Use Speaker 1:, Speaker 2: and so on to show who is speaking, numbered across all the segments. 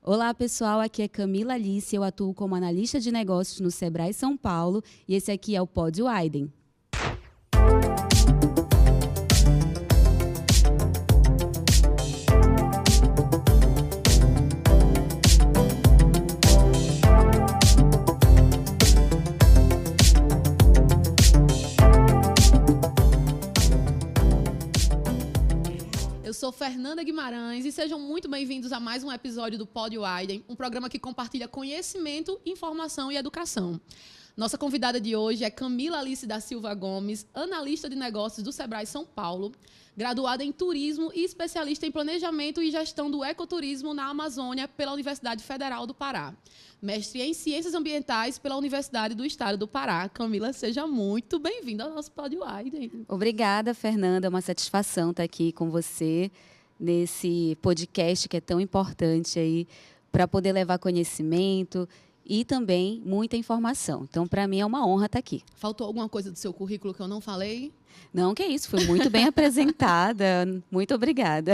Speaker 1: Olá, pessoal. Aqui é Camila Alice. Eu atuo como analista de negócios no Sebrae São Paulo e esse aqui é o Pod Widen.
Speaker 2: Eu sou Fernanda Guimarães e sejam muito bem-vindos a mais um episódio do Pod Widen, um programa que compartilha conhecimento, informação e educação. Nossa convidada de hoje é Camila Alice da Silva Gomes, analista de negócios do Sebrae São Paulo, graduada em turismo e especialista em planejamento e gestão do ecoturismo na Amazônia pela Universidade Federal do Pará. Mestre em Ciências Ambientais pela Universidade do Estado do Pará. Camila, seja muito bem-vinda ao nosso Pod Widen.
Speaker 1: Obrigada, Fernanda. É uma satisfação estar aqui com você nesse podcast que é tão importante aí para poder levar conhecimento e também muita informação. Então, para mim é uma honra estar aqui.
Speaker 2: Faltou alguma coisa do seu currículo que eu não falei?
Speaker 1: Não, que isso. Foi muito bem apresentada. Muito obrigada.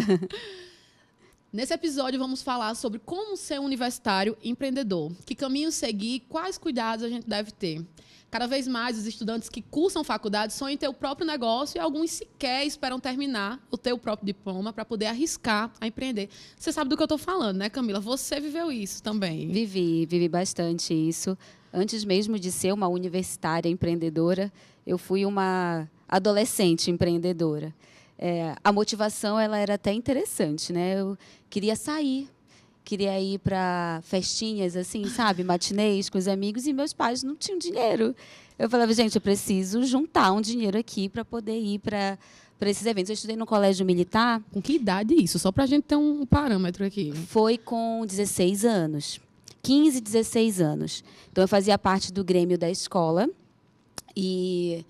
Speaker 2: Nesse episódio, vamos falar sobre como ser um universitário empreendedor, que caminho seguir, quais cuidados a gente deve ter. Cada vez mais, os estudantes que cursam faculdade sonham em ter o próprio negócio e alguns sequer esperam terminar o ter o próprio diploma para poder arriscar a empreender. Você sabe do que eu estou falando, né, Camila? Você viveu isso também.
Speaker 1: Vivi bastante isso. Antes mesmo de ser uma universitária empreendedora, eu fui uma adolescente empreendedora. A motivação ela era até interessante, né? Eu queria sair, queria ir para festinhas, assim, sabe? Matinês com os amigos e meus pais não tinham dinheiro. Eu falava, gente, eu preciso juntar um dinheiro aqui para poder ir para esses eventos. Eu estudei no colégio militar.
Speaker 2: Com que idade isso? Só para a gente ter um parâmetro aqui.
Speaker 1: Foi com 16 anos. 15, 16 anos. Então, eu fazia parte do grêmio da escola e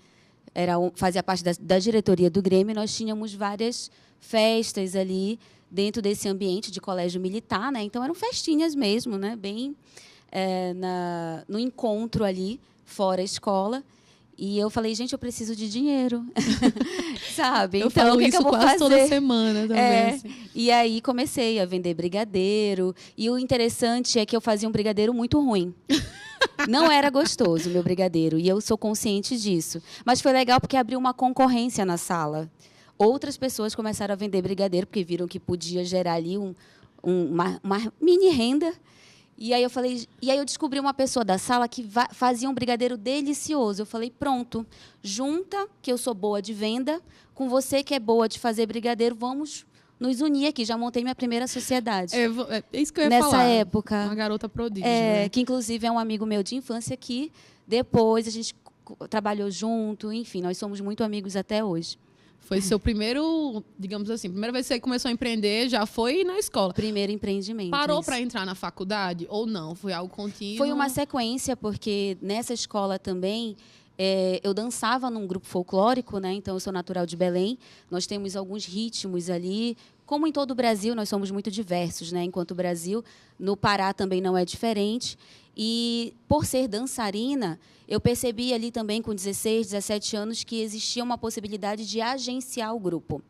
Speaker 1: fazia parte da diretoria do grêmio. Nós tínhamos várias festas ali dentro desse ambiente de colégio militar, né? Então eram festinhas mesmo, né? Bem no encontro ali fora a escola. E eu falei, gente, eu preciso de dinheiro, sabe?
Speaker 2: Eu
Speaker 1: então
Speaker 2: falo
Speaker 1: o que
Speaker 2: isso
Speaker 1: eu vou
Speaker 2: quase
Speaker 1: fazer?
Speaker 2: toda semana também. Assim.
Speaker 1: E aí comecei a vender brigadeiro. E o interessante é que eu fazia um brigadeiro muito ruim. Não era gostoso o meu brigadeiro, e eu sou consciente disso. Mas foi legal porque abriu uma concorrência na sala. Outras pessoas começaram a vender brigadeiro, porque viram que podia gerar ali uma mini renda. E aí eu descobri uma pessoa da sala que fazia um brigadeiro delicioso. Eu falei, pronto, junta que eu sou boa de venda, com você que é boa de fazer brigadeiro, vamos nos unir aqui. Já montei minha primeira sociedade.
Speaker 2: É isso que eu ia
Speaker 1: Nessa
Speaker 2: falar.
Speaker 1: Nessa época.
Speaker 2: Uma garota prodígio. Né?
Speaker 1: Que, inclusive, é um amigo meu de infância que, depois, a gente trabalhou junto. Enfim, nós somos muito amigos até hoje.
Speaker 2: Foi seu primeiro, digamos assim, primeira vez que você começou a empreender, já foi na escola.
Speaker 1: Primeiro empreendimento.
Speaker 2: Parou para entrar na faculdade ou não? Foi algo contínuo?
Speaker 1: Foi uma sequência, porque nessa escola também... eu dançava num grupo folclórico, né? Então eu sou natural de Belém. Nós temos alguns ritmos ali. Como em todo o Brasil, nós somos muito diversos, né? Enquanto o Brasil, no Pará também não é diferente. E por ser dançarina, eu percebi ali também com 16, 17 anos que existia uma possibilidade de agenciar o grupo.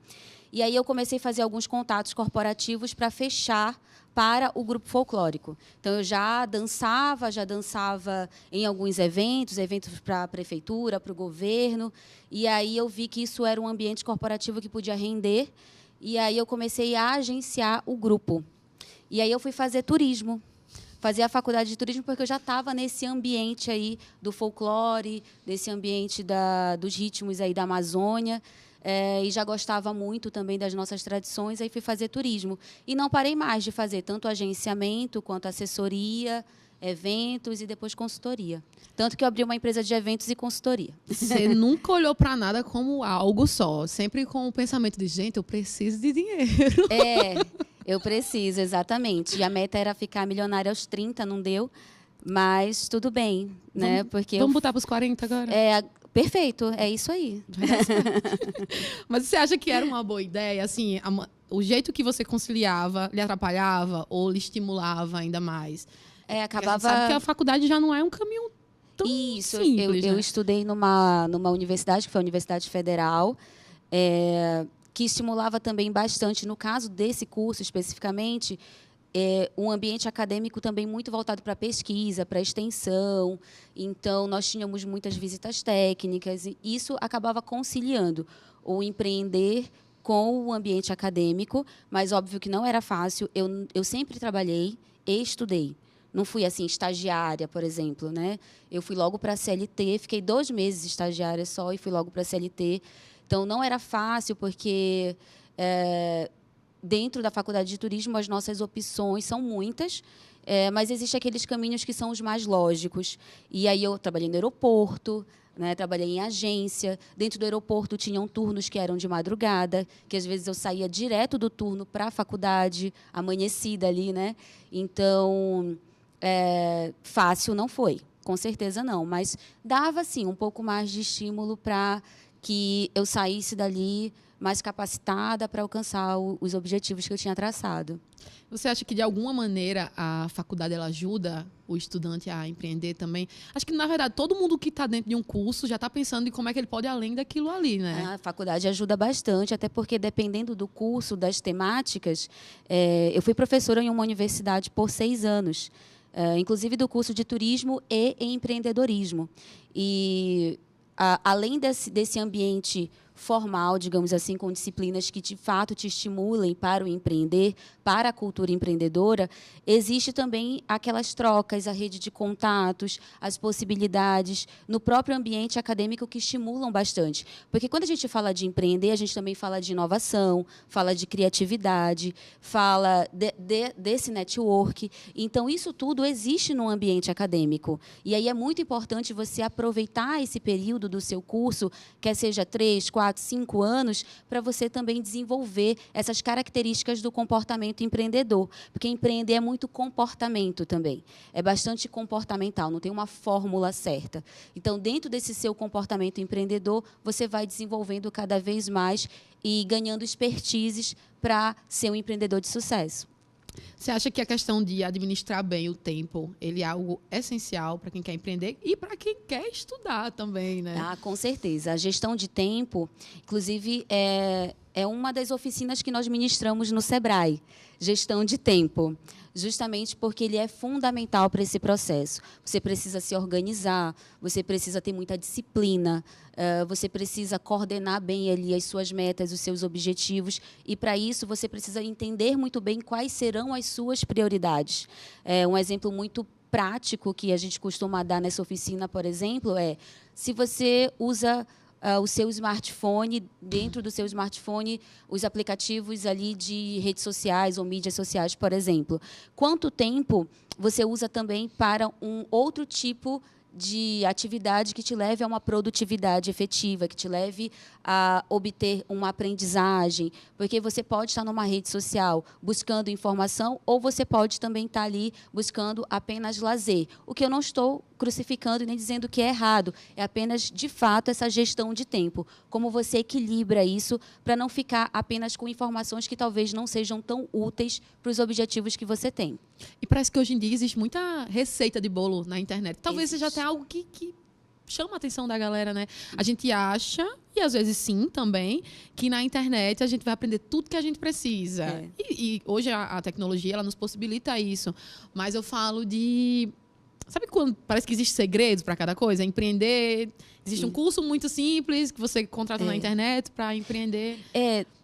Speaker 1: E aí eu comecei a fazer alguns contatos corporativos para fechar para o grupo folclórico. Então, eu já dançava em alguns eventos para a prefeitura, para o governo, e aí eu vi que isso era um ambiente corporativo que podia render, e aí eu comecei a agenciar o grupo. E aí eu fui fazer turismo. Fazia a faculdade de turismo porque eu já estava nesse ambiente aí do folclore, desse ambiente dos ritmos aí da Amazônia, e já gostava muito também das nossas tradições, aí fui fazer turismo. E não parei mais de fazer tanto agenciamento quanto assessoria, eventos e depois consultoria. Tanto que eu abri uma empresa de eventos e consultoria.
Speaker 2: Você nunca olhou para nada como algo só, sempre com o pensamento de, gente, eu preciso de dinheiro.
Speaker 1: Eu preciso, exatamente. E a meta era ficar milionária aos 30, não deu, mas tudo bem, né? Porque
Speaker 2: vamos botar para os 40 agora?
Speaker 1: Perfeito, é isso aí.
Speaker 2: Mas você acha que era uma boa ideia? Assim, o jeito que você conciliava lhe atrapalhava ou lhe estimulava ainda mais?
Speaker 1: Acabava...
Speaker 2: A gente sabe que a faculdade já não é um caminho tão simples.
Speaker 1: Eu estudei numa universidade, que foi a Universidade Federal, que estimulava também bastante, no caso desse curso especificamente, um ambiente acadêmico também muito voltado para pesquisa, para extensão. Então, nós tínhamos muitas visitas técnicas e isso acabava conciliando o empreender com o ambiente acadêmico, mas óbvio que não era fácil. Eu sempre trabalhei e estudei. Não fui assim estagiária, por exemplo, né? Eu fui logo para a CLT, fiquei 2 meses estagiária só e fui logo para a CLT. Então, não era fácil, porque dentro da faculdade de turismo, as nossas opções são muitas, mas existem aqueles caminhos que são os mais lógicos. E aí eu trabalhei no aeroporto, né, trabalhei em agência. Dentro do aeroporto tinham turnos que eram de madrugada, que às vezes eu saía direto do turno para a faculdade, amanhecida ali, né? Então, fácil não foi, com certeza não, mas dava sim um pouco mais de estímulo para que eu saísse dali mais capacitada para alcançar os objetivos que eu tinha traçado.
Speaker 2: Você acha que, de alguma maneira, a faculdade ela ajuda o estudante a empreender também? Acho que, na verdade, todo mundo que está dentro de um curso já está pensando em como é que ele pode ir além daquilo ali, né?
Speaker 1: A faculdade ajuda bastante, até porque, dependendo do curso, das temáticas, eu fui professora em uma universidade por 6 anos, inclusive do curso de turismo e empreendedorismo. E, além desse ambiente formal, digamos assim, com disciplinas que, de fato, te estimulem para o empreender, para a cultura empreendedora, existe também aquelas trocas, a rede de contatos, as possibilidades no próprio ambiente acadêmico que estimulam bastante. Porque quando a gente fala de empreender, a gente também fala de inovação, fala de criatividade, fala desse network. Então, isso tudo existe no ambiente acadêmico. E aí é muito importante você aproveitar esse período do seu curso, quer seja 3, 4, 5 anos, para você também desenvolver essas características do comportamento empreendedor. Porque empreender é muito comportamento também. É bastante comportamental, não tem uma fórmula certa. Então, dentro desse seu comportamento empreendedor, você vai desenvolvendo cada vez mais e ganhando expertises para ser um empreendedor de sucesso.
Speaker 2: Você acha que a questão de administrar bem o tempo, ele é algo essencial para quem quer empreender e para quem quer estudar também, né?
Speaker 1: Ah, com certeza. A gestão de tempo, inclusive, é uma das oficinas que nós ministramos no Sebrae, gestão de tempo, justamente porque ele é fundamental para esse processo. Você precisa se organizar, você precisa ter muita disciplina, você precisa coordenar bem ali as suas metas, os seus objetivos, e, para isso, você precisa entender muito bem quais serão as suas prioridades. Um exemplo muito prático que a gente costuma dar nessa oficina, por exemplo, se você usa o seu smartphone, dentro do seu smartphone, os aplicativos ali de redes sociais ou mídias sociais, por exemplo. Quanto tempo você usa também para um outro tipo de atividade que te leve a uma produtividade efetiva, que te leve a obter uma aprendizagem? Porque você pode estar numa rede social buscando informação, ou você pode também estar ali buscando apenas lazer. O que eu não estou crucificando e nem dizendo que é errado, é apenas, de fato, essa gestão de tempo. Como você equilibra isso para não ficar apenas com informações que talvez não sejam tão úteis para os objetivos que você tem.
Speaker 2: E parece que hoje em dia existe muita receita de bolo na internet. Talvez seja até algo que chama a atenção da galera, né? A gente acha, e às vezes sim também, que na internet a gente vai aprender tudo que a gente precisa. E hoje a tecnologia ela nos possibilita isso. Mas eu falo de... Sabe quando parece que existe segredos para cada coisa? Empreender... Existe um curso muito simples que você contrata na internet para empreender.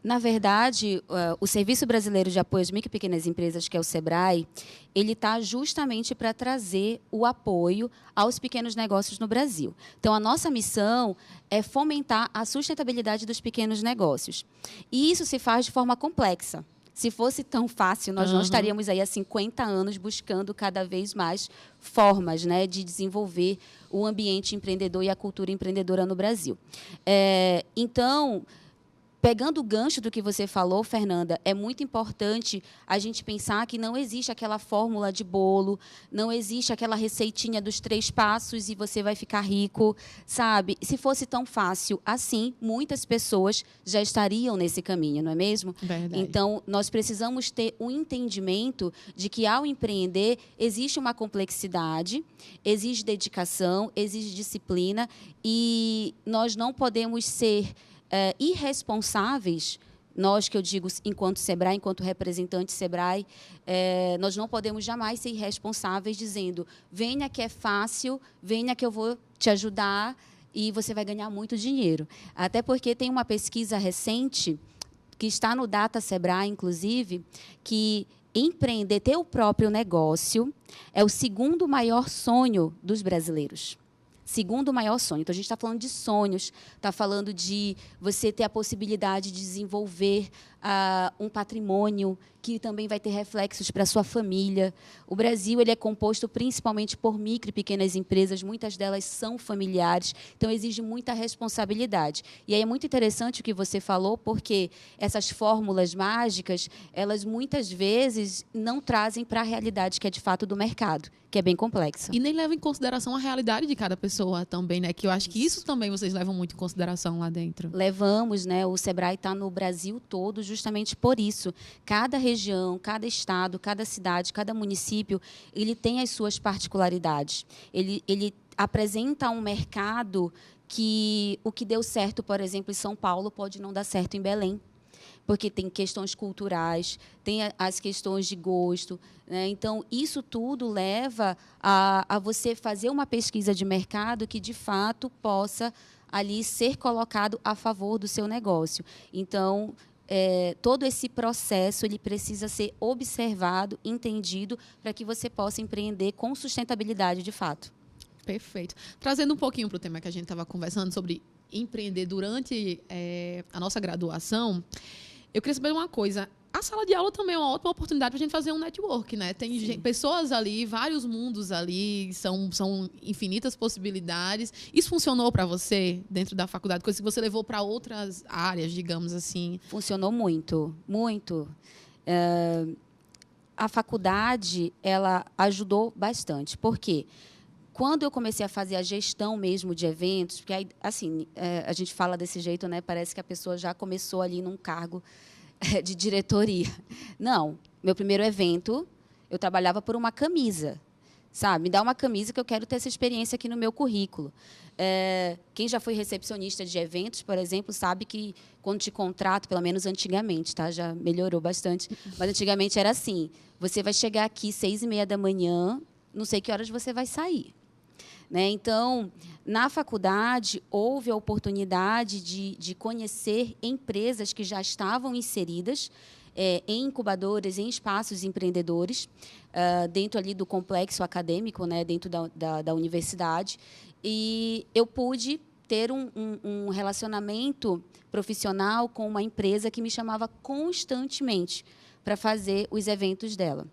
Speaker 1: Na verdade, o Serviço Brasileiro de Apoio às Micro e Pequenas Empresas, que é o SEBRAE, ele está justamente para trazer o apoio aos pequenos negócios no Brasil. Então, a nossa missão é fomentar a sustentabilidade dos pequenos negócios. E isso se faz de forma complexa. Se fosse tão fácil, nós não estaríamos aí há 50 anos buscando cada vez mais formas, né, de desenvolver o ambiente empreendedor e a cultura empreendedora no Brasil. Então, pegando o gancho do que você falou, Fernanda, é muito importante a gente pensar que não existe aquela fórmula de bolo, não existe aquela receitinha dos 3 passos e você vai ficar rico, sabe? Se fosse tão fácil assim, muitas pessoas já estariam nesse caminho, não é mesmo?
Speaker 2: Verdade.
Speaker 1: Então, nós precisamos ter um entendimento de que, ao empreender, existe uma complexidade, exige dedicação, exige disciplina, e nós não podemos ser irresponsáveis nós, que eu digo, enquanto Sebrae, enquanto representante Sebrae, nós não podemos jamais ser irresponsáveis dizendo, venha que é fácil, venha que eu vou te ajudar e você vai ganhar muito dinheiro. Até porque tem uma pesquisa recente, que está no Data Sebrae, inclusive, que empreender, ter o próprio negócio, é o segundo maior sonho dos brasileiros. Segundo maior sonho. Então, a gente está falando de sonhos, está falando de você ter a possibilidade de desenvolver um patrimônio que também vai ter reflexos para a sua família. O Brasil ele é composto principalmente por micro e pequenas empresas, muitas delas são familiares, então exige muita responsabilidade. E aí é muito interessante o que você falou, porque essas fórmulas mágicas, elas muitas vezes não trazem para a realidade que é de fato do mercado, que é bem complexa.
Speaker 2: E nem leva em consideração a realidade de cada pessoa também, né? Que eu acho que isso também vocês levam muito em consideração lá dentro.
Speaker 1: Levamos, né? O Sebrae está no Brasil todo justamente por isso. Cada região, cada estado, cada cidade, cada município, ele tem as suas particularidades. Ele apresenta um mercado que o que deu certo, por exemplo, em São Paulo, pode não dar certo em Belém, porque tem questões culturais, tem as questões de gosto, né? Então, isso tudo leva a você fazer uma pesquisa de mercado que, de fato, possa ali ser colocado a favor do seu negócio. Então, todo esse processo ele precisa ser observado, entendido, para que você possa empreender com sustentabilidade, de fato.
Speaker 2: Perfeito. Trazendo um pouquinho para o tema que a gente estava conversando sobre empreender durante a nossa graduação, eu queria saber uma coisa. A sala de aula também é uma ótima oportunidade para a gente fazer um network, né? Tem pessoas ali, vários mundos ali, são infinitas possibilidades. Isso funcionou para você dentro da faculdade? Coisa que você levou para outras áreas, digamos assim?
Speaker 1: Funcionou muito, muito. A faculdade, ela ajudou bastante. Por quê? Quando eu comecei a fazer a gestão mesmo de eventos, porque aí, assim, a gente fala desse jeito, né? Parece que a pessoa já começou ali num cargo de diretoria. Não, meu primeiro evento, eu trabalhava por uma camisa, sabe? Me dá uma camisa que eu quero ter essa experiência aqui no meu currículo. Quem já foi recepcionista de eventos, por exemplo, sabe que quando te contrato, pelo menos antigamente, tá? Já melhorou bastante, mas antigamente era assim, você vai chegar aqui 6h30 da manhã, não sei que horas você vai sair. Né? Então, na faculdade, houve a oportunidade de conhecer empresas que já estavam inseridas em incubadoras, em espaços empreendedores, dentro ali do complexo acadêmico, né? Dentro da universidade. E eu pude ter um relacionamento profissional com uma empresa que me chamava constantemente para fazer os eventos dela.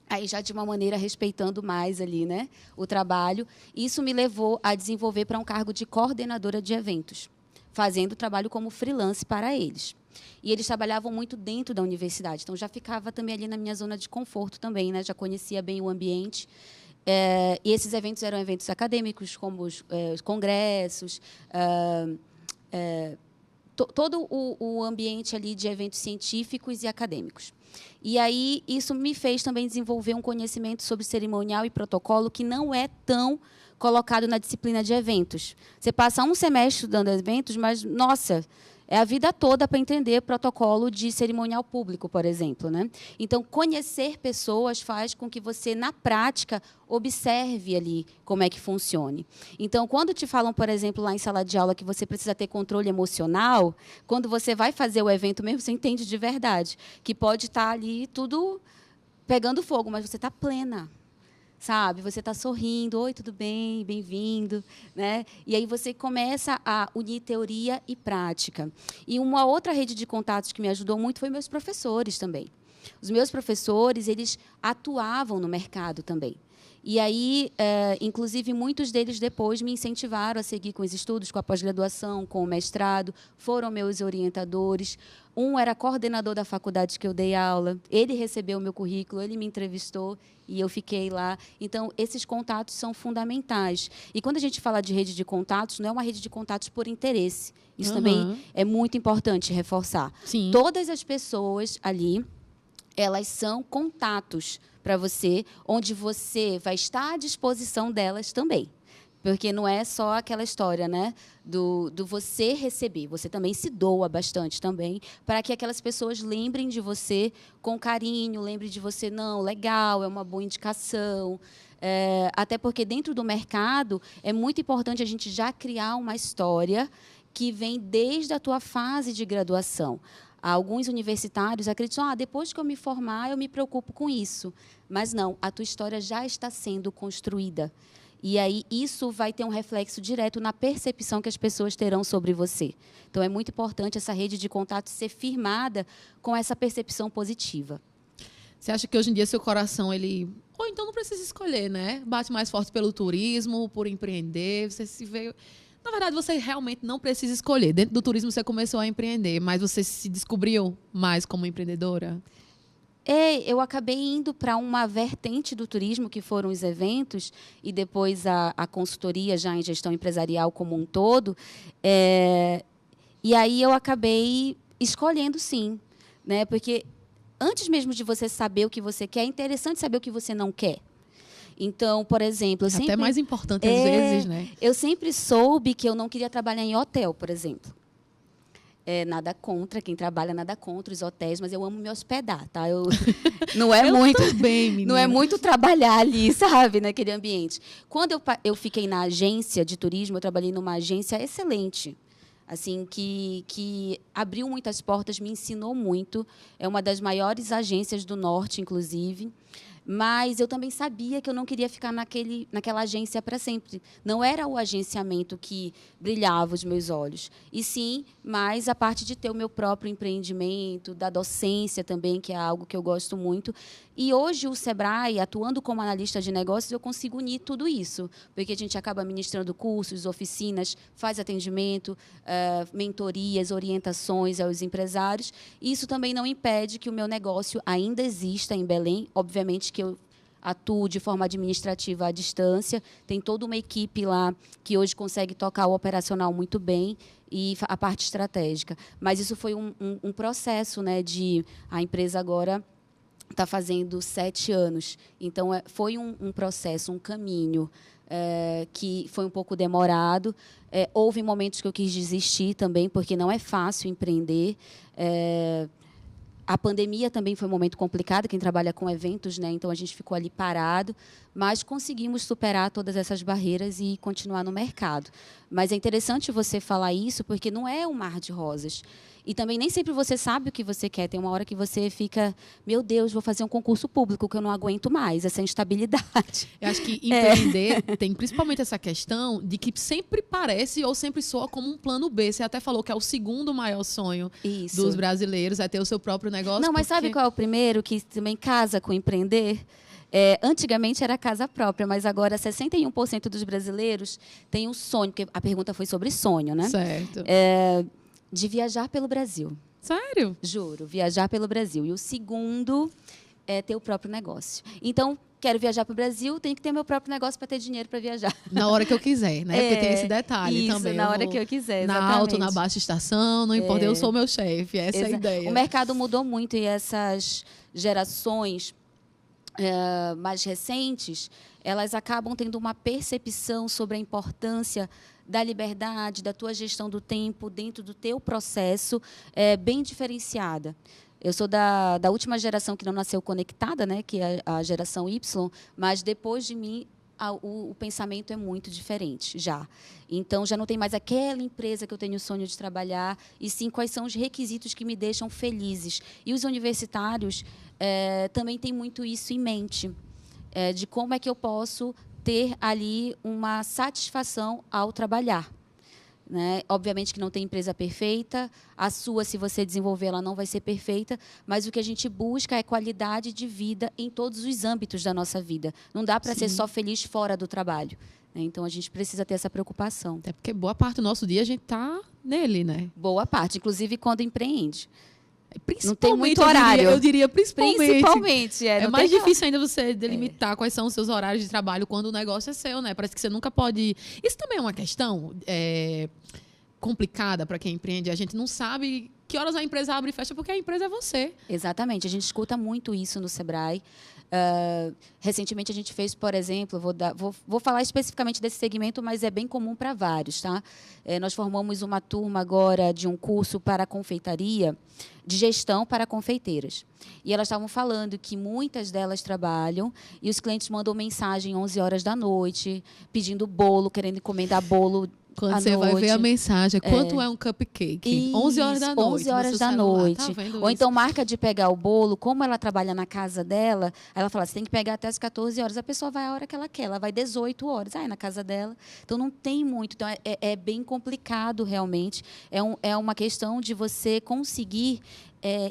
Speaker 1: Aí já de uma maneira respeitando mais ali, né, o trabalho. Isso me levou a desenvolver para um cargo de coordenadora de eventos, fazendo trabalho como freelance para eles. E eles trabalhavam muito dentro da universidade, então já ficava também ali na minha zona de conforto também, né, já conhecia bem o ambiente. E esses eventos eram eventos acadêmicos, como os congressos, todo o ambiente ali de eventos científicos e acadêmicos. E aí isso me fez também desenvolver um conhecimento sobre cerimonial e protocolo que não é tão colocado na disciplina de eventos. Você passa um semestre estudando eventos, mas, nossa, é a vida toda para entender protocolo de cerimonial público, por exemplo, né? Então, conhecer pessoas faz com que você, na prática, observe ali como é que funcione. Então, quando te falam, por exemplo, lá em sala de aula, que você precisa ter controle emocional, quando você vai fazer o evento mesmo, você entende de verdade, que pode estar ali tudo pegando fogo, mas você está plena. Sabe? Você está sorrindo, oi, tudo bem, bem-vindo, né? E aí você começa a unir teoria e prática. E uma outra rede de contatos que me ajudou muito foi meus professores também. Os meus professores, eles atuavam no mercado também. E aí, inclusive, muitos deles depois me incentivaram a seguir com os estudos, com a pós-graduação, com o mestrado, foram meus orientadores. Um era coordenador da faculdade que eu dei aula, ele recebeu o meu currículo, ele me entrevistou e eu fiquei lá. Então, esses contatos são fundamentais. E quando a gente fala de rede de contatos, não é uma rede de contatos por interesse. Isso também é muito importante reforçar.
Speaker 2: Sim.
Speaker 1: Todas as pessoas ali, elas são contatos para você, onde você vai estar à disposição delas também. Porque não é só aquela história, né, do você receber. Você também se doa bastante também, para que aquelas pessoas lembrem de você com carinho, lembrem de você, não, legal, é uma boa indicação. Até porque dentro do mercado é muito importante a gente já criar uma história que vem desde a tua fase de graduação. Alguns universitários acreditam, depois que eu me formar, eu me preocupo com isso. Mas não, a tua história já está sendo construída. E aí isso vai ter um reflexo direto na percepção que as pessoas terão sobre você. Então, é muito importante essa rede de contato ser firmada com essa percepção positiva.
Speaker 2: Você acha que hoje em dia seu coração, ele... Ou então não precisa escolher, né? Bate mais forte pelo turismo, por empreender, você se vê... Na verdade, você realmente não precisa escolher. Dentro do turismo, você começou a empreender, mas você se descobriu mais como empreendedora?
Speaker 1: Eu acabei indo para uma vertente do turismo, que foram os eventos, e depois a consultoria já em gestão empresarial como um todo. E aí eu acabei escolhendo, sim. Né? Porque antes mesmo de você saber o que você quer, é interessante saber o que você não quer. Então, por exemplo...
Speaker 2: Até mais importante, às vezes, né?
Speaker 1: Eu sempre soube que eu não queria trabalhar em hotel, por exemplo. Nada contra, quem trabalha, nada contra os hotéis, mas eu amo me hospedar, tá? Não é muito,
Speaker 2: também, menina.
Speaker 1: Não é muito trabalhar ali, sabe, naquele ambiente. Quando eu fiquei na agência de turismo, eu trabalhei numa agência excelente, assim, que abriu muitas portas, me ensinou muito. É uma das maiores agências do Norte, inclusive. Mas eu também sabia que eu não queria ficar naquela agência para sempre. Não era o agenciamento que brilhava os meus olhos. E sim, mais a parte de ter o meu próprio empreendimento, da docência também, que é algo que eu gosto muito. E hoje o Sebrae, atuando como analista de negócios, eu consigo unir tudo isso. Porque a gente acaba ministrando cursos, oficinas, faz atendimento, mentorias, orientações aos empresários. E isso também não impede que o meu negócio ainda exista em Belém. Obviamente que eu atuo de forma administrativa à distância. Tem toda uma equipe lá que hoje consegue tocar o operacional muito bem e a parte estratégica. Mas isso foi um processo, né, a empresa agora está fazendo 7 anos. Então, foi um processo, um caminho que foi um pouco demorado. Houve momentos que eu quis desistir também, porque não é fácil empreender. A pandemia também foi um momento complicado, quem trabalha com eventos, né? Então a gente ficou ali parado, mas conseguimos superar todas essas barreiras e continuar no mercado. Mas é interessante você falar isso, porque não é um mar de rosas. E também nem sempre você sabe o que você quer. Tem uma hora que você fica, meu Deus, vou fazer um concurso público que eu não aguento mais, essa instabilidade.
Speaker 2: Eu acho que empreender tem principalmente essa questão de que sempre parece ou sempre soa como um plano B. Você até falou que é o segundo maior sonho dos brasileiros, é ter o seu próprio negócio.
Speaker 1: Não, mas sabe qual é o primeiro que também casa com empreender? Antigamente era casa própria, mas agora 61% dos brasileiros têm um sonho, porque a pergunta foi sobre sonho, né?
Speaker 2: Certo.
Speaker 1: De viajar pelo Brasil.
Speaker 2: Sério?
Speaker 1: Juro, viajar pelo Brasil. E o segundo é ter o próprio negócio. Então, quero viajar para o Brasil, tenho que ter meu próprio negócio para ter dinheiro para viajar.
Speaker 2: Na hora que eu quiser, né? Porque tem esse detalhe
Speaker 1: isso,
Speaker 2: também.
Speaker 1: Na hora que eu quiser, exatamente.
Speaker 2: Na alta ou na baixa estação, não importa, eu sou meu chefe, essa é a ideia.
Speaker 1: O mercado mudou muito e essas gerações mais recentes, elas acabam tendo uma percepção sobre a importância da liberdade, da tua gestão do tempo dentro do teu processo, bem diferenciada. Eu sou da última geração que não nasceu conectada, né, que é a geração Y, mas depois de mim o pensamento é muito diferente já. Então, já não tem mais aquela empresa que eu tenho o sonho de trabalhar, e sim quais são os requisitos que me deixam felizes. E os universitários também têm muito isso em mente, de como é que eu posso ter ali uma satisfação ao trabalhar. Né? Obviamente que não tem empresa perfeita, a sua, se você desenvolver, ela não vai ser perfeita, mas o que a gente busca é qualidade de vida em todos os âmbitos da nossa vida. Não dá para ser só feliz fora do trabalho. Né? Então, a gente precisa ter essa preocupação.
Speaker 2: Até porque boa parte do nosso dia a gente está nele, né?
Speaker 1: Boa parte, inclusive quando empreende.
Speaker 2: Não tem muito horário. Eu diria principalmente. É mais difícil ainda você delimitar quais são os seus horários de trabalho quando o negócio é seu, né? Parece que você nunca pode... Isso também é uma questão complicada para quem empreende. A gente não sabe que horas a empresa abre e fecha porque a empresa é você.
Speaker 1: Exatamente. A gente escuta muito isso no Sebrae. Recentemente, a gente fez, por exemplo, vou falar especificamente desse segmento, mas é bem comum para vários. Tá? Nós formamos uma turma agora de um curso para confeitaria, de gestão para confeiteiras. E elas estavam falando que muitas delas trabalham e os clientes mandam mensagem 11 horas da noite, pedindo bolo, querendo encomendar bolo.
Speaker 2: Quando você vai ver a mensagem, quanto é um cupcake?
Speaker 1: Isso,
Speaker 2: 11 horas da noite.
Speaker 1: 11 horas da noite. Tá, ou então marca de pegar o bolo, como ela trabalha na casa dela, ela fala, você tem que pegar até as 14 horas. A pessoa vai a hora que ela quer, ela vai 18 horas, na casa dela. Então, não tem muito. Então, é bem complicado, realmente. É uma questão de você conseguir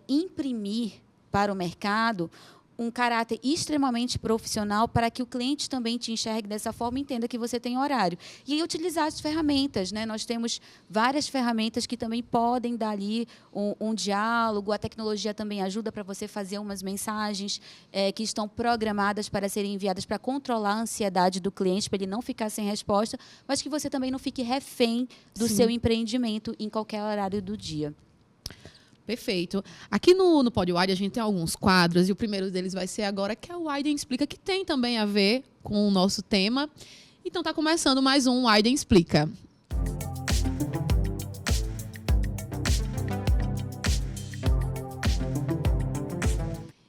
Speaker 1: imprimir para o mercado um caráter extremamente profissional para que o cliente também te enxergue dessa forma e entenda que você tem horário. E aí, utilizar as ferramentas. Né? Nós temos várias ferramentas que também podem dar ali um diálogo. A tecnologia também ajuda para você fazer umas mensagens que estão programadas para serem enviadas para controlar a ansiedade do cliente, para ele não ficar sem resposta, mas que você também não fique refém do seu empreendimento em qualquer horário do dia.
Speaker 2: Perfeito. Aqui no PodWide a gente tem alguns quadros e o primeiro deles vai ser agora, que é o Widen Explica, que tem também a ver com o nosso tema. Então, está começando mais um Widen Explica.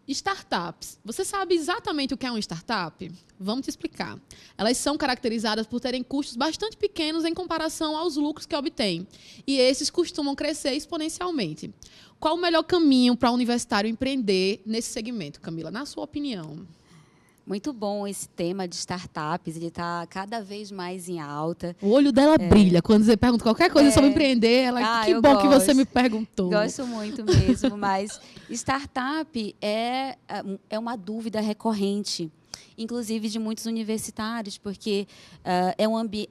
Speaker 2: Startups. Você sabe exatamente o que é uma startup? Vamos te explicar. Elas são caracterizadas por terem custos bastante pequenos em comparação aos lucros que obtêm. E esses costumam crescer exponencialmente. Qual o melhor caminho para o universitário empreender nesse segmento, Camila, na sua opinião?
Speaker 1: Muito bom esse tema de startups, ele está cada vez mais em alta.
Speaker 2: O olho dela brilha quando você pergunta qualquer coisa sobre empreender. Que bom gosto. Que você me perguntou.
Speaker 1: Gosto muito mesmo, mas startup é uma dúvida recorrente, inclusive de muitos universitários, porque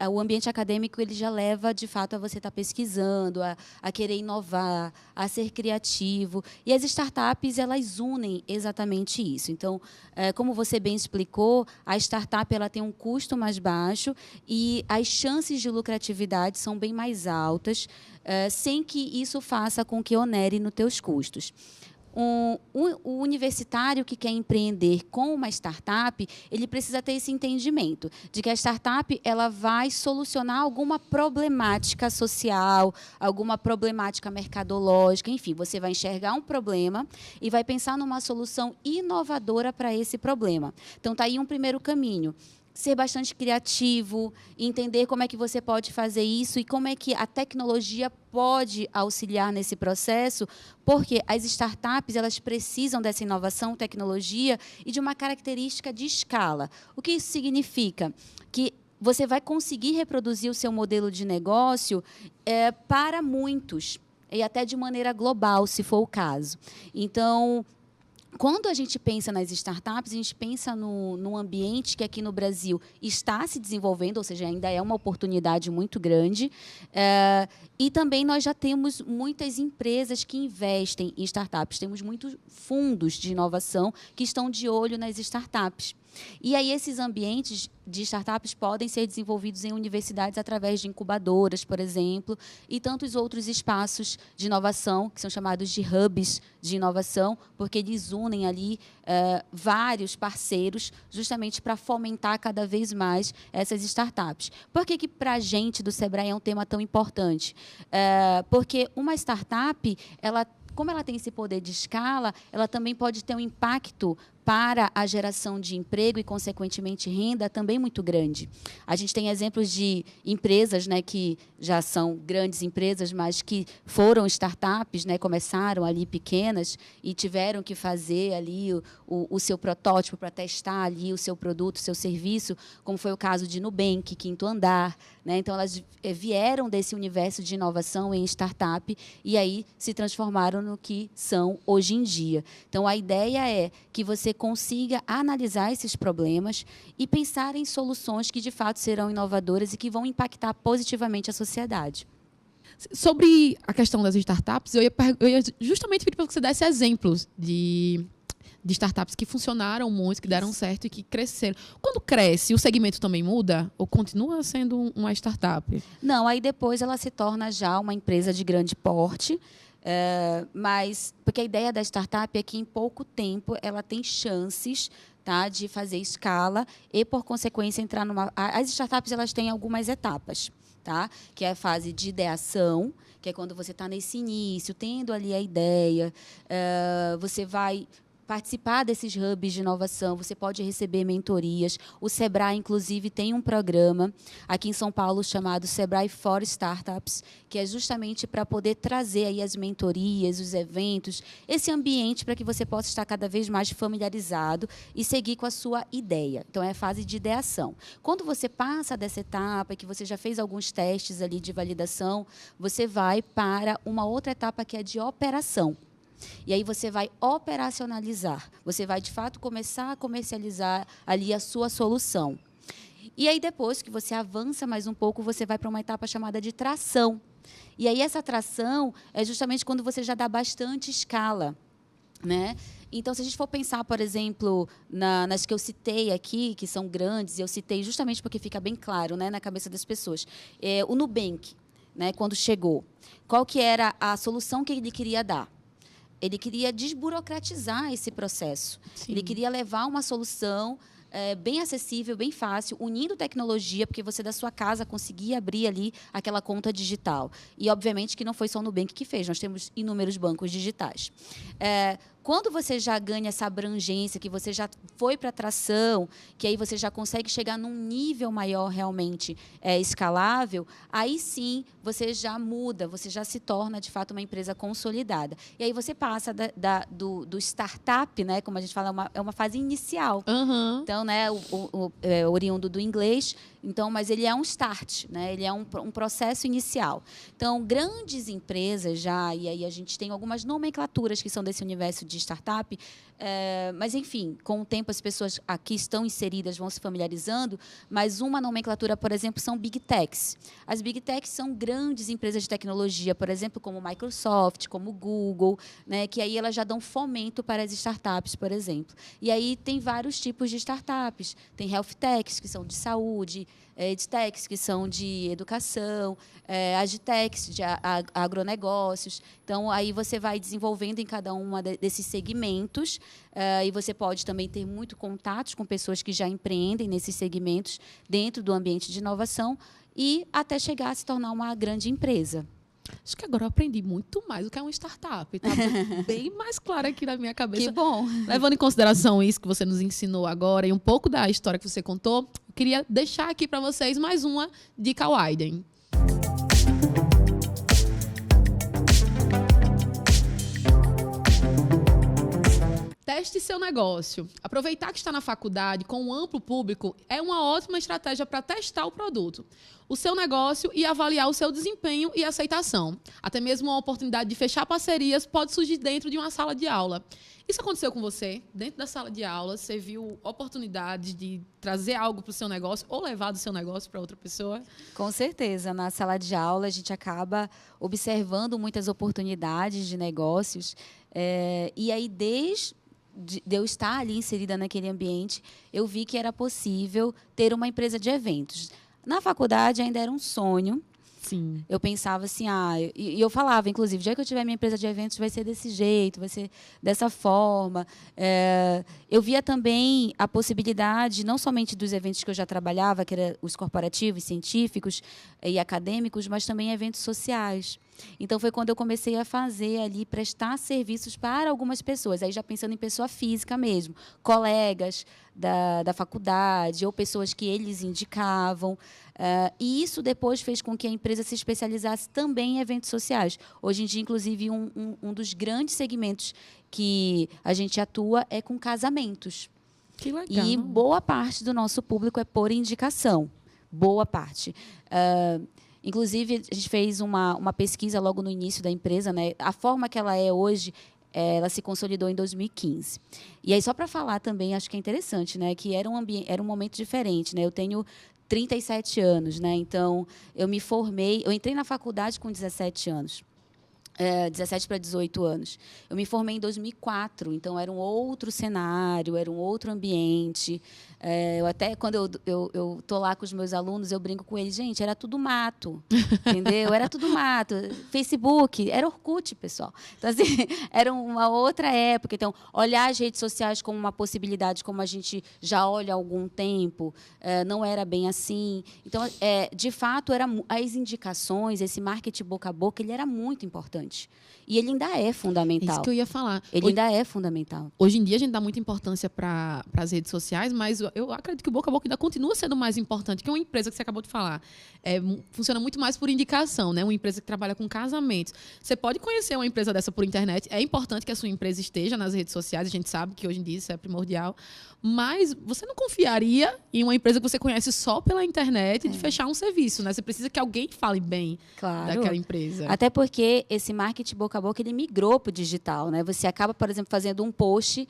Speaker 1: o ambiente acadêmico ele já leva, de fato, a você estar pesquisando, a querer inovar, a ser criativo. E as startups, elas unem exatamente isso. Então, como você bem explicou, a startup ela tem um custo mais baixo e as chances de lucratividade são bem mais altas, sem que isso faça com que onere nos teus custos. O universitário que quer empreender com uma startup, ele precisa ter esse entendimento de que a startup ela vai solucionar alguma problemática social, alguma problemática mercadológica, enfim, você vai enxergar um problema e vai pensar numa solução inovadora para esse problema. Então, está aí um primeiro caminho. Ser bastante criativo, entender como é que você pode fazer isso e como é que a tecnologia pode auxiliar nesse processo, porque as startups elas precisam dessa inovação, tecnologia e de uma característica de escala. O que isso significa? Que você vai conseguir reproduzir o seu modelo de negócio para muitos, e até de maneira global, se for o caso. Então, quando a gente pensa nas startups, a gente pensa num ambiente que aqui no Brasil está se desenvolvendo, ou seja, ainda é uma oportunidade muito grande. E também nós já temos muitas empresas que investem em startups. Temos muitos fundos de inovação que estão de olho nas startups. E aí esses ambientes de startups podem ser desenvolvidos em universidades através de incubadoras, por exemplo, e tantos outros espaços de inovação, que são chamados de hubs de inovação, porque eles unem ali vários parceiros, justamente para fomentar cada vez mais essas startups. Por que para a gente do Sebrae é um tema tão importante? Porque uma startup, como ela tem esse poder de escala, ela também pode ter um impacto para a geração de emprego e, consequentemente, renda também muito grande. A gente tem exemplos de empresas, né, que já são grandes empresas, mas que foram startups, né, começaram ali pequenas e tiveram que fazer ali o seu protótipo para testar ali o seu produto, o seu serviço, como foi o caso de Nubank, Quinto Andar. Né? Então, elas vieram desse universo de inovação em startup e aí se transformaram no que são hoje em dia. Então, a ideia é que você consiga analisar esses problemas e pensar em soluções que, de fato, serão inovadoras e que vão impactar positivamente a sociedade.
Speaker 2: Sobre a questão das startups, eu ia justamente pedir para que você desse exemplos de startups que funcionaram muito, que deram certo e que cresceram. Quando cresce, o segmento também muda? Ou continua sendo uma startup?
Speaker 1: Não, aí depois ela se torna já uma empresa de grande porte, mas porque a ideia da startup é que em pouco tempo ela tem chances tá, de fazer escala e, por consequência, entrar numa... As startups elas têm algumas etapas, tá? Que é a fase de ideação, que é quando você está nesse início, tendo ali a ideia, você vai participar desses hubs de inovação, você pode receber mentorias. O Sebrae, inclusive, tem um programa aqui em São Paulo chamado Sebrae for Startups, que é justamente para poder trazer aí as mentorias, os eventos, esse ambiente para que você possa estar cada vez mais familiarizado e seguir com a sua ideia. Então, é a fase de ideação. Quando você passa dessa etapa, que você já fez alguns testes ali de validação, você vai para uma outra etapa que é de operação. E aí você vai operacionalizar, você vai, de fato, começar a comercializar ali a sua solução. E aí, depois que você avança mais um pouco, você vai para uma etapa chamada de tração. E aí, essa tração é justamente quando você já dá bastante escala, né? Então, se a gente for pensar, por exemplo, nas que eu citei aqui, que são grandes, eu citei justamente porque fica bem claro, né, na cabeça das pessoas. O Nubank, né, quando chegou, qual que era a solução que ele queria dar? Ele queria desburocratizar esse processo. Sim. Ele queria levar uma solução bem acessível, bem fácil, unindo tecnologia, porque você da sua casa conseguia abrir ali aquela conta digital. E, obviamente, que não foi só o Nubank que fez, nós temos inúmeros bancos digitais. Quando você já ganha essa abrangência, que você já foi para a tração, que aí você já consegue chegar num nível maior realmente escalável, aí sim você já muda, você já se torna, de fato, uma empresa consolidada. E aí você passa do startup, né, como a gente fala, é uma fase inicial.
Speaker 2: Uhum.
Speaker 1: Então, né, oriundo do inglês, então, mas ele é um start, né? Ele é um processo inicial. Então, grandes empresas já, e aí a gente tem algumas nomenclaturas que são desse universo de startup, mas, enfim, com o tempo as pessoas aqui estão inseridas, vão se familiarizando, mas uma nomenclatura, por exemplo, são Big Techs. As Big Techs são grandes empresas de tecnologia, por exemplo, como Microsoft, como Google, né, que aí elas já dão fomento para as startups, por exemplo. E aí tem vários tipos de startups. Tem Health Techs, que são de saúde, EdTechs, que são de educação, Agtechs, de agronegócios. Então, aí você vai desenvolvendo em cada um desses segmentos e você pode também ter muito contatos com pessoas que já empreendem nesses segmentos dentro do ambiente de inovação e até chegar a se tornar uma grande empresa.
Speaker 2: Acho que agora eu aprendi muito mais o que é uma startup. Está bem mais claro aqui na minha cabeça.
Speaker 1: Que bom!
Speaker 2: Levando em consideração isso que você nos ensinou agora e um pouco da história que você contou, eu queria deixar aqui para vocês mais uma dica Widen. Teste seu negócio. Aproveitar que está na faculdade com um amplo público é uma ótima estratégia para testar o produto, o seu negócio e avaliar o seu desempenho e aceitação. Até mesmo uma oportunidade de fechar parcerias pode surgir dentro de uma sala de aula. Isso aconteceu com você? Dentro da sala de aula, você viu oportunidades de trazer algo para o seu negócio ou levar do seu negócio para outra pessoa?
Speaker 1: Com certeza. Na sala de aula, a gente acaba observando muitas oportunidades de negócios. E aí, desde de eu estar ali inserida naquele ambiente, eu vi que era possível ter uma empresa de eventos. Na faculdade ainda era um sonho.
Speaker 2: Sim.
Speaker 1: Eu pensava assim, e eu falava, inclusive, já que eu tiver minha empresa de eventos, vai ser desse jeito, vai ser dessa forma. Eu via também a possibilidade, não somente dos eventos que eu já trabalhava, que eram os corporativos, científicos e acadêmicos, mas também eventos sociais. Então, foi quando eu comecei a fazer ali, prestar serviços para algumas pessoas. Aí, já pensando em pessoa física mesmo, colegas da faculdade ou pessoas que eles indicavam. E isso depois fez com que a empresa se especializasse também em eventos sociais. Hoje em dia, inclusive, um dos grandes segmentos que a gente atua é com casamentos.
Speaker 2: Que legal.
Speaker 1: E boa parte do nosso público é por indicação. Boa parte. Inclusive, a gente fez uma pesquisa logo no início da empresa, né? A forma que ela é hoje, ela se consolidou em 2015. E aí, só para falar também, acho que é interessante, né? Que era um momento diferente, né? Eu tenho 37 anos, né? Então, eu me formei, eu entrei na faculdade com 17 anos. 17 para 18 anos. Eu me formei em 2004, então era um outro cenário, era um outro ambiente. Eu até, quando eu tô lá com os meus alunos, eu brinco com eles, gente, era tudo mato, entendeu? Era tudo mato. Facebook, era Orkut, pessoal. Então, assim, era uma outra época. Então, olhar as redes sociais como uma possibilidade, como a gente já olha há algum tempo, não era bem assim. Então, de fato, as indicações, esse marketing boca a boca, ele era muito importante. E ele ainda é fundamental.
Speaker 2: É isso que eu ia falar.
Speaker 1: Ele ainda é fundamental.
Speaker 2: Hoje em dia, a gente dá muita importância para as redes sociais, mas eu acredito que o boca a boca ainda continua sendo mais importante que uma empresa que você acabou de falar. Funciona muito mais por indicação, né? Uma empresa que trabalha com casamentos. Você pode conhecer uma empresa dessa por internet. É importante que a sua empresa esteja nas redes sociais. A gente sabe que hoje em dia isso é primordial. Mas você não confiaria em uma empresa que você conhece só pela internet de fechar um serviço, né? Você precisa que alguém fale bem daquela empresa.
Speaker 1: Até porque esse marketing boca a boca, ele migrou para o digital, né? Você acaba, por exemplo, fazendo um post,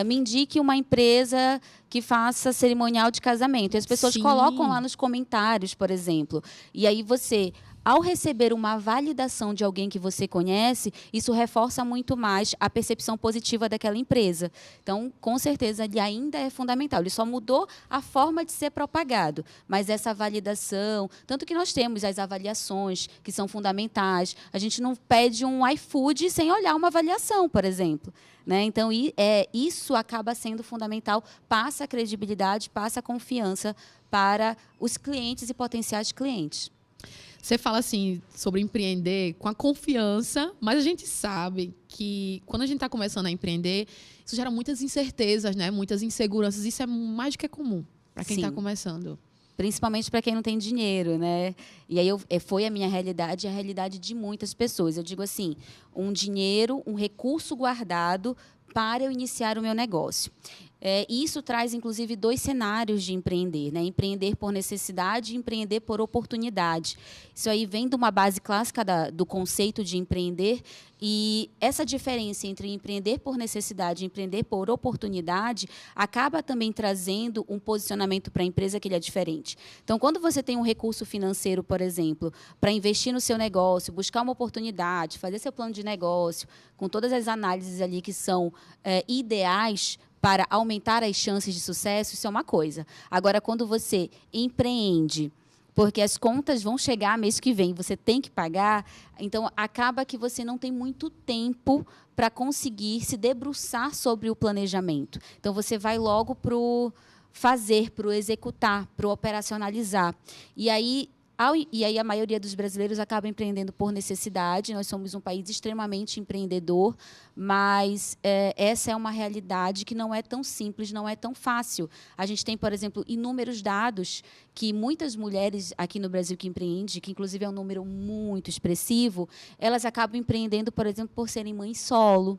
Speaker 1: me indique uma empresa que faça cerimonial de casamento. E as pessoas colocam lá nos comentários, por exemplo. E aí você, ao receber uma validação de alguém que você conhece, isso reforça muito mais a percepção positiva daquela empresa. Então, com certeza, ele ainda é fundamental. Ele só mudou a forma de ser propagado. Mas essa validação, tanto que nós temos as avaliações, que são fundamentais. A gente não pede um iFood sem olhar uma avaliação, por exemplo. Né? Então, isso acaba sendo fundamental, passa a credibilidade, passa a confiança para os clientes e potenciais clientes.
Speaker 2: Você fala assim sobre empreender com a confiança, mas a gente sabe que quando a gente está começando a empreender, isso gera muitas incertezas, né? Muitas inseguranças. Isso é mais do que comum para quem está começando.
Speaker 1: Principalmente para quem não tem dinheiro, né? E aí foi a minha realidade e a realidade de muitas pessoas. Eu digo assim, um dinheiro, um recurso guardado para eu iniciar o meu negócio. Isso traz, inclusive, 2 cenários de empreender, né? Empreender por necessidade e empreender por oportunidade. Isso aí vem de uma base clássica do conceito de empreender, e essa diferença entre empreender por necessidade e empreender por oportunidade acaba também trazendo um posicionamento para a empresa que ele é diferente. Então, quando você tem um recurso financeiro, por exemplo, para investir no seu negócio, buscar uma oportunidade, fazer seu plano de negócio, com todas as análises ali que são ideais para aumentar as chances de sucesso, isso é uma coisa. Agora, quando você empreende, porque as contas vão chegar mês que vem, você tem que pagar, então acaba que você não tem muito tempo para conseguir se debruçar sobre o planejamento. Então, você vai logo para o fazer, para o executar, para o operacionalizar. E aí a maioria dos brasileiros acaba empreendendo por necessidade. Nós somos um país extremamente empreendedor, mas essa é uma realidade que não é tão simples, não é tão fácil. A gente tem, por exemplo, inúmeros dados que muitas mulheres aqui no Brasil que empreendem, que inclusive é um número muito expressivo, elas acabam empreendendo, por exemplo, por serem mães solo,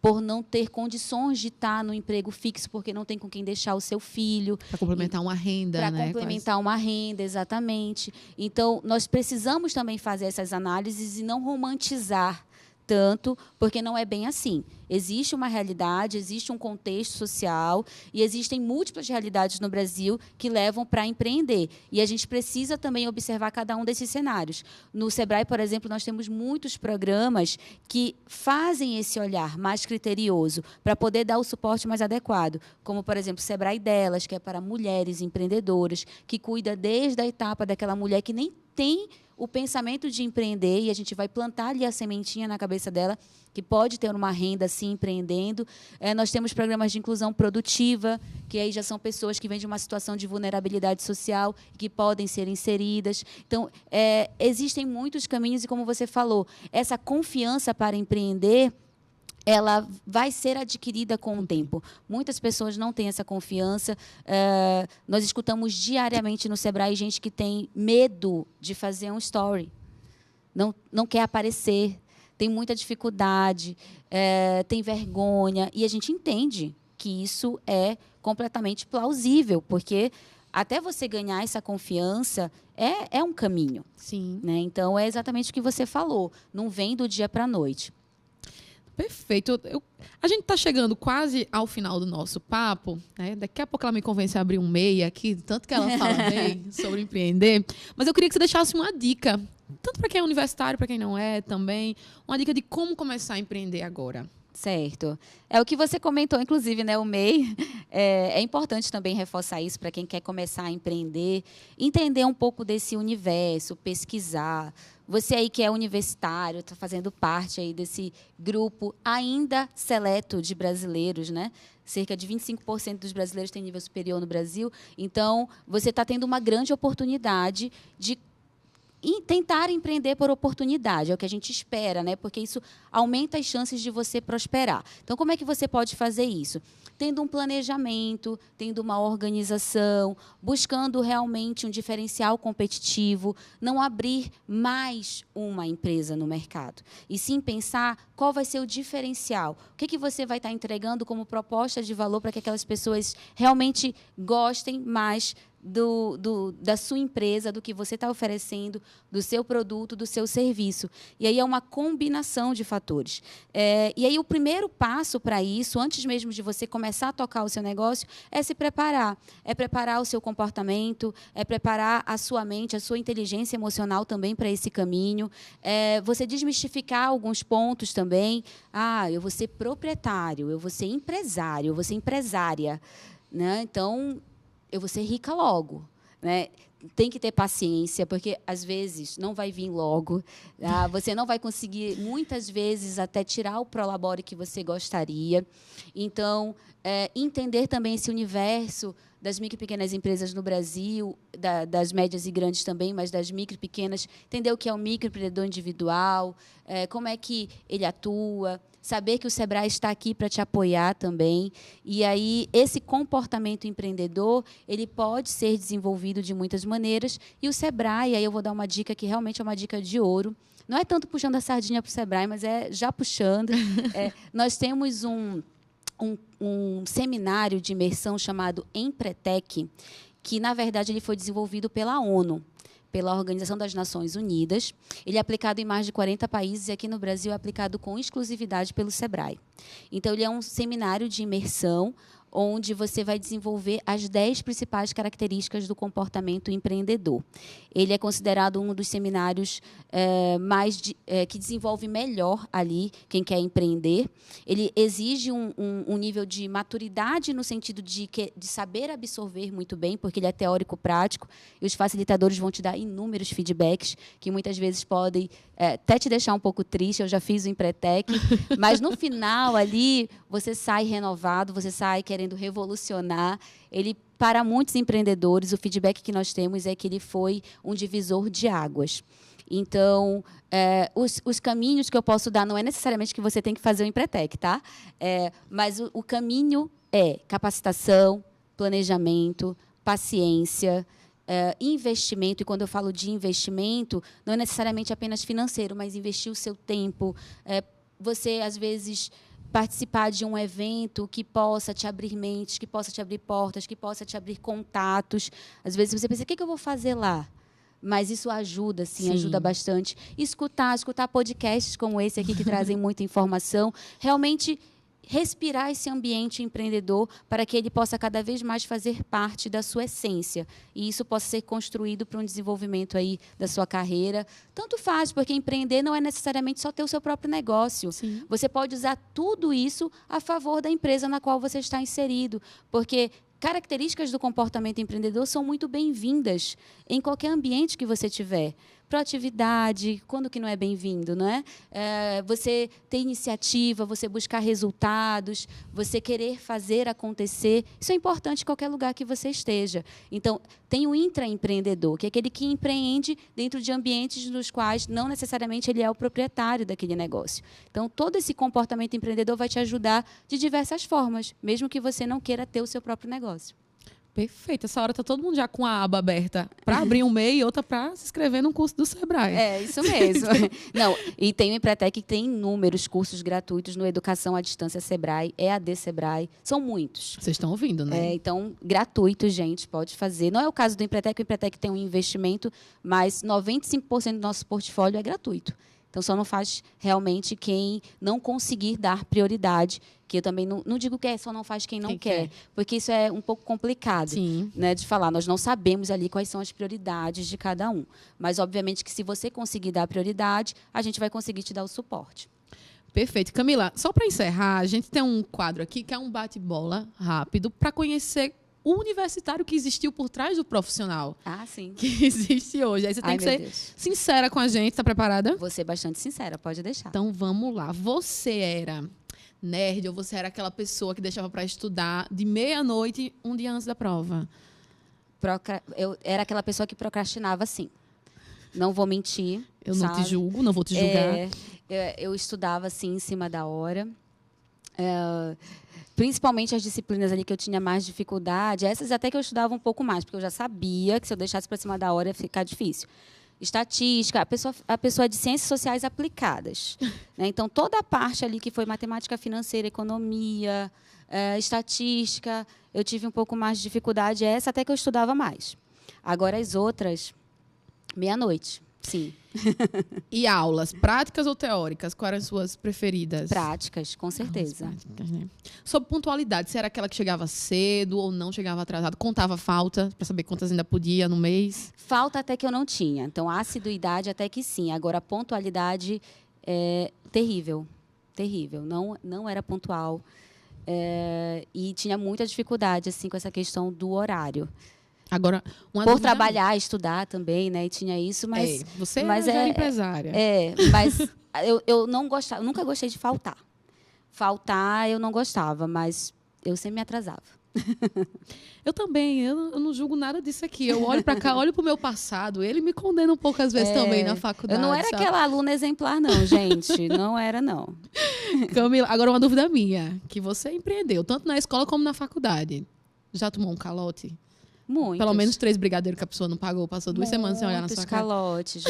Speaker 1: por não ter condições de estar no emprego fixo, porque não tem com quem deixar o seu filho.
Speaker 2: Para complementar uma renda, né?
Speaker 1: Para complementar uma renda, exatamente. Então, nós precisamos também fazer essas análises e não romantizar tanto, porque não é bem assim. Existe uma realidade, existe um contexto social e existem múltiplas realidades no Brasil que levam para empreender. E a gente precisa também observar cada um desses cenários. No Sebrae, por exemplo, nós temos muitos programas que fazem esse olhar mais criterioso para poder dar o suporte mais adequado, como, por exemplo, o Sebrae Delas, que é para mulheres empreendedoras, que cuida desde a etapa daquela mulher que nem tem o pensamento de empreender, e a gente vai plantar ali a sementinha na cabeça dela, que pode ter uma renda, assim, empreendendo. Nós temos programas de inclusão produtiva, que aí já são pessoas que vêm de uma situação de vulnerabilidade social, que podem ser inseridas. Então, existem muitos caminhos, e como você falou, essa confiança para empreender, ela vai ser adquirida com o tempo. Muitas pessoas não têm essa confiança. Nós escutamos diariamente no Sebrae gente que tem medo de fazer um story. Não quer aparecer, tem muita dificuldade, tem vergonha. E a gente entende que isso é completamente plausível, porque até você ganhar essa confiança é um caminho.
Speaker 2: Sim.
Speaker 1: Né? Então, é exatamente o que você falou. Não vem do dia para a noite.
Speaker 2: Perfeito. A gente está chegando quase ao final do nosso papo, né? Daqui a pouco ela me convence a abrir um MEI aqui, tanto que ela fala bem sobre empreender. Mas eu queria que você deixasse uma dica, tanto para quem é universitário, para quem não é também, uma dica de como começar a empreender agora.
Speaker 1: Certo. É o que você comentou, inclusive, né, o MEI. É importante também reforçar isso para quem quer começar a empreender, entender um pouco desse universo, pesquisar. Você aí que é universitário, está fazendo parte aí desse grupo ainda seleto de brasileiros, né? Cerca de 25% dos brasileiros têm nível superior no Brasil. Então, você está tendo uma grande oportunidade de tentar empreender por oportunidade, é o que a gente espera, né? Porque isso aumenta as chances de você prosperar. Então, como é que você pode fazer isso? Tendo um planejamento, tendo uma organização, buscando realmente um diferencial competitivo, não abrir mais uma empresa no mercado, e sim pensar qual vai ser o diferencial, o que você vai estar entregando como proposta de valor para que aquelas pessoas realmente gostem mais da sua empresa, do que você está oferecendo, do seu produto, do seu serviço. E aí é uma combinação de fatores. E aí o primeiro passo para isso, antes mesmo de você começar a tocar o seu negócio, é se preparar. É preparar o seu comportamento, é preparar a sua mente, a sua inteligência emocional também para esse caminho. Você desmistificar alguns pontos também. Eu vou ser proprietário, eu vou ser empresário, eu vou ser empresária, né? Então, eu vou ser rica logo, né? Tem que ter paciência, porque, às vezes, não vai vir logo. Você não vai conseguir, muitas vezes, até tirar o prolabore que você gostaria. Então, entender também esse universo das micro e pequenas empresas no Brasil, das médias e grandes também, mas das micro e pequenas, entender o que é o microempreendedor individual, como é que ele atua, saber que o Sebrae está aqui para te apoiar também. E aí, esse comportamento empreendedor, ele pode ser desenvolvido de muitas maneiras. E o Sebrae, aí eu vou dar uma dica que realmente é uma dica de ouro. Não é tanto puxando a sardinha para o Sebrae, mas já puxando. Nós temos um seminário de imersão chamado Empretec, que, na verdade, ele foi desenvolvido pela ONU, pela Organização das Nações Unidas. Ele é aplicado em mais de 40 países e aqui no Brasil é aplicado com exclusividade pelo Sebrae. Então, ele é um seminário de imersão onde você vai desenvolver as 10 principais características do comportamento empreendedor. Ele é considerado um dos seminários que desenvolve melhor ali quem quer empreender. Ele exige um nível de maturidade no sentido de saber absorver muito bem, porque ele é teórico-prático, e os facilitadores vão te dar inúmeros feedbacks, que muitas vezes podem até te deixar um pouco triste. Eu já fiz o Empretec, mas no final ali você sai renovado, você sai querendo revolucionar. Ele, para muitos empreendedores, o feedback que nós temos é que ele foi um divisor de águas. Então, os caminhos que eu posso dar, não é necessariamente que você tem que fazer o Empretec, tá? Mas o caminho é capacitação, planejamento, paciência, investimento. E quando eu falo de investimento, não é necessariamente apenas financeiro, mas investir o seu tempo. Você, às vezes, participar de um evento que possa te abrir mentes, que possa te abrir portas, que possa te abrir contatos. Às vezes você pensa, o que eu vou fazer lá? Mas isso ajuda, sim, ajuda bastante. Escutar podcasts como esse aqui, que trazem muita informação. Realmente respirar esse ambiente empreendedor para que ele possa cada vez mais fazer parte da sua essência. E isso possa ser construído para um desenvolvimento aí da sua carreira. Tanto faz, porque empreender não é necessariamente só ter o seu próprio negócio.
Speaker 2: Sim.
Speaker 1: Você pode usar tudo isso a favor da empresa na qual você está inserido, porque características do comportamento empreendedor são muito bem-vindas em qualquer ambiente que você tiver. Proatividade, quando que não é bem-vindo, não é? Você ter iniciativa, você buscar resultados, você querer fazer acontecer. Isso é importante em qualquer lugar que você esteja. Então, tem o intraempreendedor, que é aquele que empreende dentro de ambientes nos quais não necessariamente ele é o proprietário daquele negócio. Então, todo esse comportamento empreendedor vai te ajudar de diversas formas, mesmo que você não queira ter o seu próprio negócio.
Speaker 2: Perfeito. Essa hora está todo mundo já com a aba aberta para abrir um MEI e outra para se inscrever num curso do Sebrae.
Speaker 1: Isso mesmo. Não, e tem o Empretec que tem inúmeros cursos gratuitos no Educação à Distância Sebrae, EAD Sebrae. São muitos.
Speaker 2: Vocês estão ouvindo, né?
Speaker 1: Então, gratuitos, gente, pode fazer. Não é o caso do Empretec, o Empretec tem um investimento, mas 95% do nosso portfólio é gratuito. Então, só não faz realmente quem não conseguir dar prioridade, que eu também não digo que só não faz quem não quer, porque isso é um pouco complicado, né, de falar. Nós não sabemos ali quais são as prioridades de cada um. Mas, obviamente, que se você conseguir dar prioridade, a gente vai conseguir te dar o suporte.
Speaker 2: Perfeito. Camila, só para encerrar, a gente tem um quadro aqui que é um bate-bola rápido para conhecer o universitário que existiu por trás do profissional.
Speaker 1: Ah, sim.
Speaker 2: Que existe hoje. Aí você tem que ser sincera com a gente. Tá preparada?
Speaker 1: Vou ser bastante sincera, pode deixar.
Speaker 2: Então, vamos lá. Você era nerd ou você era aquela pessoa que deixava para estudar de meia-noite, um dia antes da prova?
Speaker 1: Eu era aquela pessoa que procrastinava, sim. Não vou mentir.
Speaker 2: Eu não te julgo, não vou te julgar.
Speaker 1: Eu estudava, assim, em cima da hora. Principalmente as disciplinas ali que eu tinha mais dificuldade. Essas até que eu estudava um pouco mais, porque eu já sabia que se eu deixasse para cima da hora ia ficar difícil. Estatística, a pessoa de ciências sociais aplicadas. Né? Então, toda a parte ali que foi matemática financeira, economia, estatística, eu tive um pouco mais de dificuldade. Essa até que eu estudava mais. Agora, as outras, meia-noite, sim.
Speaker 2: E aulas, práticas ou teóricas? Quais eram as suas preferidas?
Speaker 1: Práticas, com certeza.
Speaker 2: Práticas, né? Sobre pontualidade, você era aquela que chegava cedo ou não chegava atrasado? Contava falta, para saber quantas ainda podia no mês?
Speaker 1: Falta até que eu não tinha. Então, a assiduidade até que sim. Agora, a pontualidade é terrível. Terrível. Não era pontual. E tinha muita dificuldade assim, com essa questão do horário.
Speaker 2: Agora,
Speaker 1: por trabalhar, estudar também, né? E tinha isso, mas...
Speaker 2: você era empresária.
Speaker 1: Mas eu não gostava, nunca gostei de faltar. Faltar eu não gostava, mas eu sempre me atrasava.
Speaker 2: Eu também, eu não julgo nada disso aqui. Eu olho para cá, olho para o meu passado, ele me condena um pouco às vezes também na faculdade.
Speaker 1: Eu não era aquela aluna exemplar, não, gente. Não era, não.
Speaker 2: Camila, agora uma dúvida minha, que você empreendeu, tanto na escola como na faculdade. Já tomou um calote?
Speaker 1: Muitos.
Speaker 2: Pelo menos 3 brigadeiros que a pessoa não pagou, passou 2 semanas sem olhar na sua cara.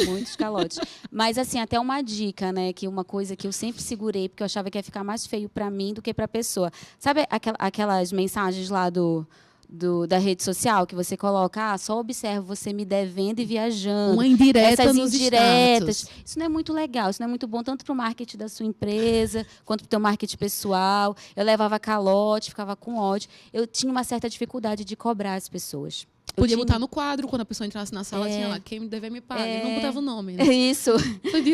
Speaker 1: Muitos calotes. Mas, assim, até uma dica, né? Que uma coisa que eu sempre segurei, porque eu achava que ia ficar mais feio para mim do que para a pessoa. Sabe aquelas mensagens lá da rede social que você coloca, só observo você me devendo e viajando.
Speaker 2: Uma indireta
Speaker 1: essas
Speaker 2: nos
Speaker 1: indiretas.
Speaker 2: Status.
Speaker 1: Isso não é muito legal, isso não é muito bom, tanto para o marketing da sua empresa, quanto para o teu marketing pessoal. Eu levava calote, ficava com ódio. Eu tinha uma certa dificuldade de cobrar as pessoas.
Speaker 2: Podia botar no quadro, quando a pessoa entrasse na sala, tinha lá, quem me dever me paga. Não botava o nome, né?
Speaker 1: Isso.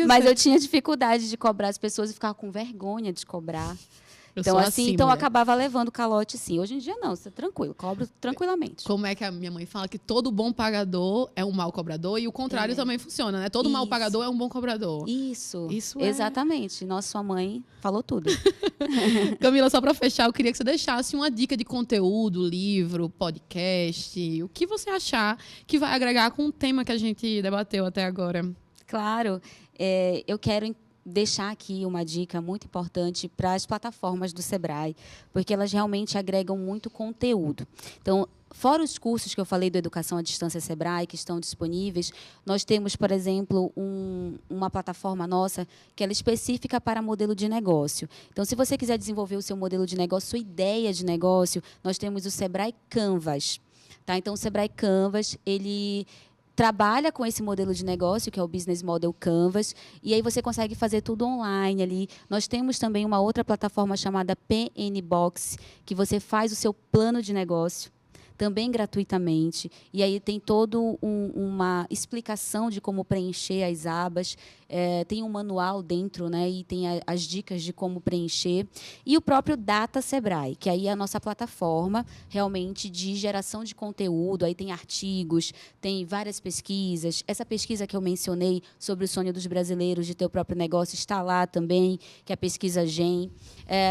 Speaker 1: Mas eu tinha dificuldade de cobrar as pessoas e ficava com vergonha de cobrar. Então, eu acabava levando calote, sim. Hoje em dia, não. Você é tranquilo. Cobro tranquilamente.
Speaker 2: Como é que a minha mãe fala? Que todo bom pagador é um mau cobrador. E o contrário também funciona, né? Todo mau pagador é um bom cobrador.
Speaker 1: Isso exatamente. Nossa, sua mãe falou tudo.
Speaker 2: Camila, só para fechar, eu queria que você deixasse uma dica de conteúdo, livro, podcast. O que você achar que vai agregar com o tema que a gente debateu até agora.
Speaker 1: Claro. Eu quero deixar aqui uma dica muito importante para as plataformas do Sebrae, porque elas realmente agregam muito conteúdo. Então, fora os cursos que eu falei do Educação à Distância Sebrae, que estão disponíveis, nós temos, por exemplo, uma plataforma nossa que ela é específica para modelo de negócio. Então, se você quiser desenvolver o seu modelo de negócio, sua ideia de negócio, nós temos o Sebrae Canvas. Tá? Então, o Sebrae Canvas, ele trabalha com esse modelo de negócio, que é o Business Model Canvas, e aí você consegue fazer tudo online ali. Nós temos também uma outra plataforma chamada PN Box, que você faz o seu plano de negócio, também gratuitamente, e aí tem toda uma explicação de como preencher as abas, tem um manual dentro, né, e tem as dicas de como preencher, e o próprio Data Sebrae, que aí é a nossa plataforma realmente de geração de conteúdo, aí tem artigos, tem várias pesquisas, essa pesquisa que eu mencionei sobre o sonho dos brasileiros de ter o próprio negócio está lá também, que é a pesquisa GEM.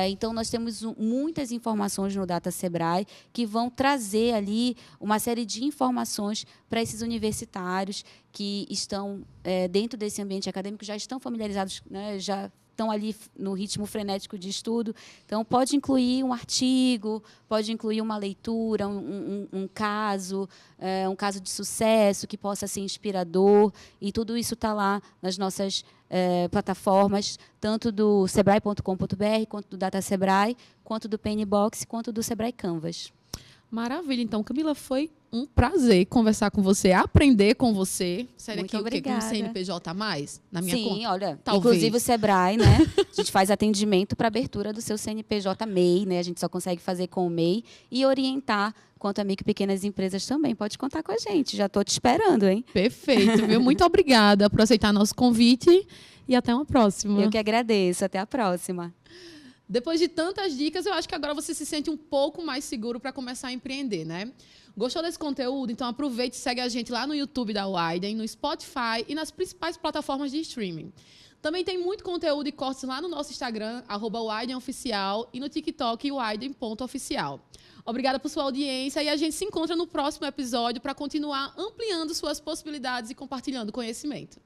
Speaker 1: Então, nós temos muitas informações no Data Sebrae que vão trazer ali uma série de informações para esses universitários que estão dentro desse ambiente acadêmico, já estão familiarizados, né, já estão ali no ritmo frenético de estudo. Então, pode incluir um artigo, pode incluir uma leitura, um caso de sucesso que possa ser inspirador, e tudo isso está lá nas nossas plataformas, tanto do sebrae.com.br, quanto do Data Sebrae, quanto do PN Box, quanto do Sebrae Canvas.
Speaker 2: Maravilha. Então, Camila, foi um prazer conversar com você, aprender com você. Seria
Speaker 1: Muito
Speaker 2: aqui
Speaker 1: obrigada.
Speaker 2: o CNPJ a mais na minha conta?
Speaker 1: Sim, olha,
Speaker 2: Talvez.
Speaker 1: inclusive o Sebrae, né? A gente faz atendimento para abertura do seu CNPJ MEI, né? A gente só consegue fazer com o MEI e orientar quanto a micro e pequenas empresas também. Pode contar com a gente, já estou te esperando, hein?
Speaker 2: Perfeito, viu? Muito obrigada por aceitar nosso convite e até uma próxima.
Speaker 1: Eu que agradeço, até a próxima.
Speaker 2: Depois de tantas dicas, eu acho que agora você se sente um pouco mais seguro para começar a empreender, né? Gostou desse conteúdo? Então aproveite e segue a gente lá no YouTube da Widen, no Spotify e nas principais plataformas de streaming. Também tem muito conteúdo e cortes lá no nosso Instagram, @WidenOficial, e no TikTok, widen.oficial. Obrigada por sua audiência e a gente se encontra no próximo episódio para continuar ampliando suas possibilidades e compartilhando conhecimento.